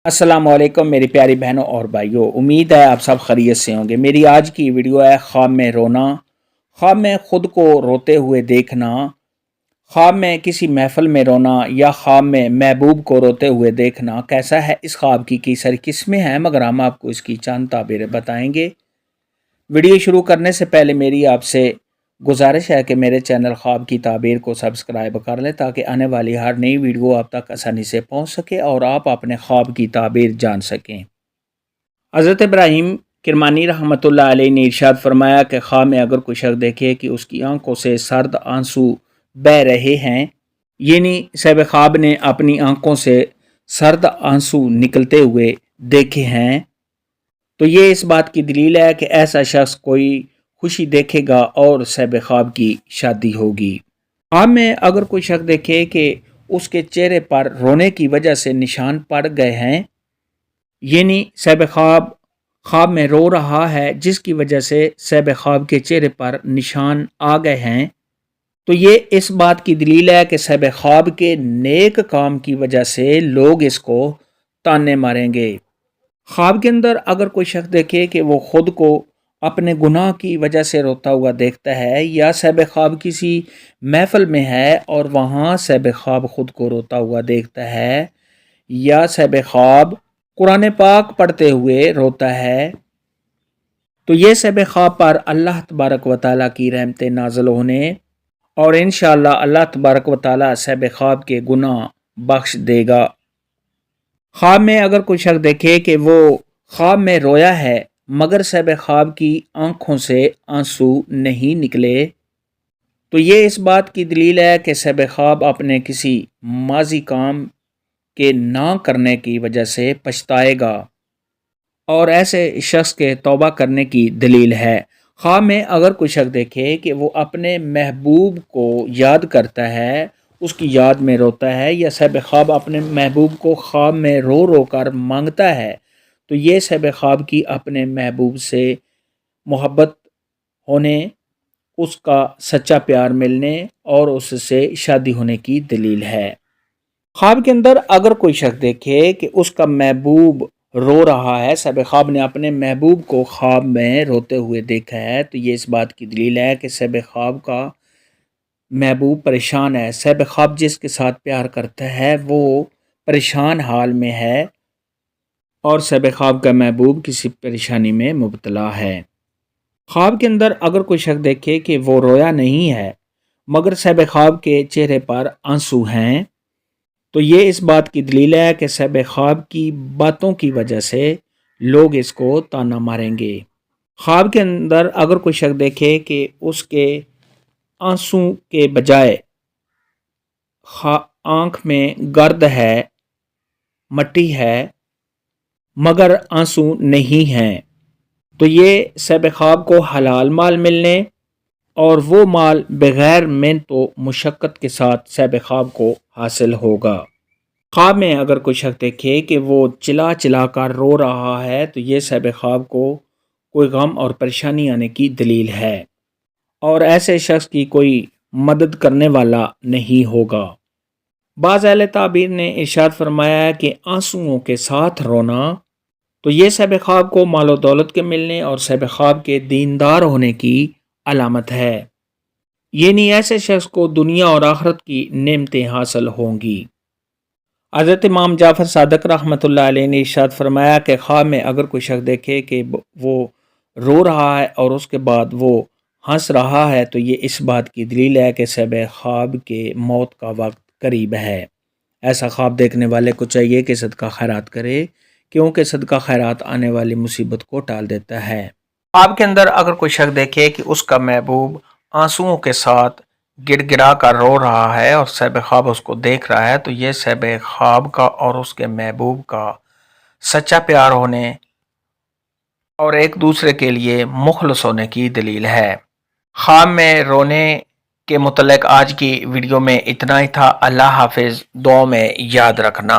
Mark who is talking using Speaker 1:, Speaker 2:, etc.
Speaker 1: अस्सलाम वालेकुम मेरी प्यारी बहनों और भाइयों, उम्मीद है आप सब खैरियत से होंगे। मेरी आज की वीडियो है ख्वाब में रोना। ख्वाब में ख़ुद को रोते हुए देखना, ख्वाब में किसी महफिल में रोना या ख्वाब में महबूब को रोते हुए देखना। कैसा है इस ख्वाब की कई सारी किस्में हैं, मगर हम आपको इसकी चंद ताबीरें बताएंगे। वीडियो शुरू करने से पहले मेरी आपसे गुजारिश है कि मेरे चैनल ख्वाब की ताबीर को सब्सक्राइब कर लें ताकि आने वाली हर नई वीडियो आप तक आसानी से पहुंच सके और आप अपने ख्वाब की ताबीर जान सकें। हज़रत इब्राहीम किरमानी रहमतुल्लाह अलैह ने इरशाद फरमाया कि ख्वाब में अगर कोई शख्स देखे कि उसकी आंखों से सर्द आंसू बह रहे हैं, यानी साहिब ख्वाब ने अपनी आंखों से सर्द आंसू निकलते हुए देखे हैं, तो ये इस बात की दलील है कि ऐसा शख्स कोई खुशी देखेगा और साहिब ख्वाब की शादी होगी। ख्वाब में अगर कोई शख्स देखे कि उसके चेहरे पर रोने की वजह से निशान पड़ गए हैं, यानी साहिब ख्वाब में रो रहा है जिसकी वजह से साहिब ख्वाब के चेहरे पर निशान आ गए हैं, तो ये इस बात की दलील है कि साहिब ख्वाब के नेक काम की वजह से लोग इसको ताने मारेंगे। ख्वाब के अंदर अगर कोई शख्स देखे कि वो खुद को अपने गुनाह की वजह से रोता हुआ देखता है, या साहिब ख्वाब किसी महफिल में है और वहाँ साहिब ख्वाब खुद को रोता हुआ देखता है, या साहिब ख्वाब कुरान पाक पढ़ते हुए रोता है, तो ये साहिब ख्वाब पर अल्लाह तबारक व तआला की रहमतें नाज़िल होने और इंशाअल्लाह अल्लाह तबारक व तआला साहिब ख्वाब के गुनाह बख्श देगा। ख्वाब में अगर कोई शख्स देखे कि वो ख्वाब में रोया है मगर साहिब ख्वाब की आंखों से आंसू नहीं निकले, तो ये इस बात की दलील है कि साहिब ख्वाब अपने किसी माजी काम के ना करने की वजह से पछताएगा और ऐसे शख्स के तौबा करने की दलील है। ख्वाब में अगर कोई शख्स देखे कि वो अपने महबूब को याद करता है, उसकी याद में रोता है, या साहिब ख्वाब अपने महबूब को ख्वाब में रो रो कर मांगता है, तो ये साहिब ख्वाब की अपने महबूब से मोहब्बत होने, उसका सच्चा प्यार मिलने और उससे शादी होने की दलील है। ख्वाब के अंदर अगर कोई शख्स देखे कि उसका महबूब रो रहा है, साहिब ख्वाब ने अपने महबूब को ख्वाब में रोते हुए देखा है, तो ये इस बात की दलील है कि साहिब ख्वाब का महबूब परेशान है। साहिब ख्वाब जिसके साथ प्यार करता है वो परेशान हाल में है और साहिब ख्वाब का महबूब किसी परेशानी में मुब्तला है। ख्वाब के अंदर अगर कोई शख्स देखे कि वो रोया नहीं है मगर साहिब ख्वाब के चेहरे पर आंसू हैं, तो ये इस बात की दलील है कि साहिब ख्वाब की बातों की वजह से लोग इसको ताना मारेंगे। ख्वाब के अंदर अगर कोई शख्स देखे कि उसके आंसू के बजाय आँख में गर्द है, मट्टी है, मगर आंसू नहीं हैं, तो ये साहिब ख्वाब को हलाल माल मिलने और वो माल बग़ैर मेहनत व मुशक्क़त के साथ साहिब ख्वाब को हासिल होगा। ख्वाब में अगर कोई शख्स देखे कि वो चिल्ला चिल्ला कर रो रहा है, तो ये साहिब ख्वाब को कोई गम और परेशानी आने की दलील है और ऐसे शख्स की कोई मदद करने वाला नहीं होगा। बाज़ अहले ताबीर ने इरशाद फरमाया है कि आंसुओं के साथ रोना, तो ये साहिब ख्वाब को मालो दौलत के मिलने और साहिब ख्वाब के दीनदार होने की अलामत है। ये नहीं ऐसे शख्स को दुनिया और आखिरत की नेमतें हासिल होंगी। हज़रत इमाम जाफ़र सादिक रहमतुल्लाह अलैह ने इरशाद फरमाया कि ख्वाब में अगर कोई शख्स देखे कि वो रो रहा है और उसके बाद वो हंस रहा है, तो ये इस बात की दलील है कि साहिब ख्वाब के मौत का वक्त करीब है। ऐसा ख्वाब देखने वाले को चाहिए कि सदका खैरात करे, क्योंकि सदका खैरात आने वाली मुसीबत को टाल देता है। ख्वाब के अंदर अगर कोई शख्स देखे कि उसका महबूब आंसुओं के साथ गिड़गिड़ा कर रो रहा है और साहिब ख्वाब उसको देख रहा है, तो ये साहिब ख्वाब का और उसके महबूब का सच्चा प्यार होने और एक दूसरे के लिए मुखलस होने की दलील है। ख्वाब में रोने के मुतल्लिक़ आज की वीडियो में इतना ही था। अल्लाह हाफिज़। दुआ में याद रखना।